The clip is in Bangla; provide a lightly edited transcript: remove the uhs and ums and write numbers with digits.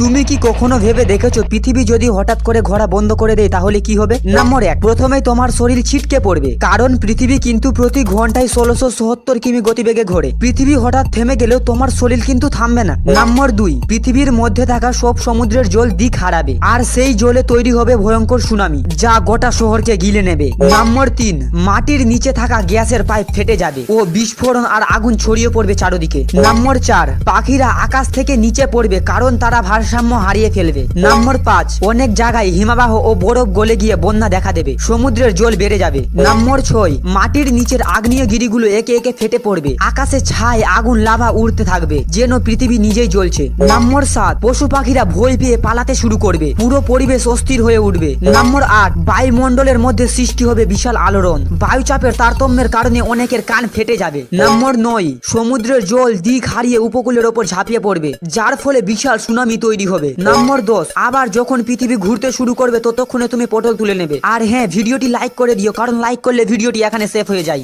তুমি কি কখনো ভেবে দেখেছো পৃথিবী যদি হঠাৎ করে ঘোরা বন্ধ করে দেয় তাহলে কি হবে? নম্বর 1, প্রথমেই তোমার শরীর ছিটকে পড়বে, কারণ পৃথিবী কিন্তু প্রতি ঘন্টায় 1670 কিমি গতিবেগে ঘোরে। পৃথিবী হঠাৎ থেমে গেলেও তোমার শরীর কিন্তু থামবে না। নম্বর 2, পৃথিবীর মধ্যে থাকা সব সমুদ্রের জল দিক হারাবে, আর সেই জলে তৈরি হবে ভয়ঙ্কর সুনামি, যা গোটা শহরকে গিলে নেবে। নম্বর 3, মাটির নিচে থাকা গ্যাসের পাইপ ফেটে যাবে ও বিস্ফোরণ আর আগুন ছড়িয়ে পড়বে চারদিকে। নম্বর 4, পাখিরা আকাশ থেকে নিচে পড়বে, কারণ তারা ভারসাম্য হারিয়ে ফেলবে। নম্বর 5, অনেক জায়গায় হিমবাহ ও বরফ গলে গিয়ে বন্যা দেখা দেবে, সমুদ্রের জল বেড়ে যাবে। নম্বর 6, মাটির নিচের আগ্নেয়গিরিগুলো একে একে ফেটে পড়বে, আকাশে ছাই আগুন লাভা উড়তে থাকবে, যেন পৃথিবী নিজেই জ্বলছে। নম্বর 7, পশু পাখিরা ভয় পেয়ে পালাতে শুরু করবে, পুরো পরিবেশ অস্থির হয়ে উঠবে। নম্বর 8, বায়ুমণ্ডলের মধ্যে সৃষ্টি হবে বিশাল আলোড়ন, বায়ুচাপের তারতম্যের কারণে অনেকের কান ফেটে যাবে। নম্বর 9, সমুদ্রের জল দিক হারিয়ে উপকূলের ওপর ঝাঁপিয়ে পড়বে, যার ফলে বিশাল সুনামি তৈরি হবে। নম্বর 10, আবার যখন পৃথিবী ঘুরতে শুরু করবে ততক্ষণে তুমি পটল তুলে নেবে। আর হ্যাঁ, ভিডিওটি লাইক করে দিও, কারণ লাইক করলে ভিডিওটি এখানে সেভ হয়ে যায়।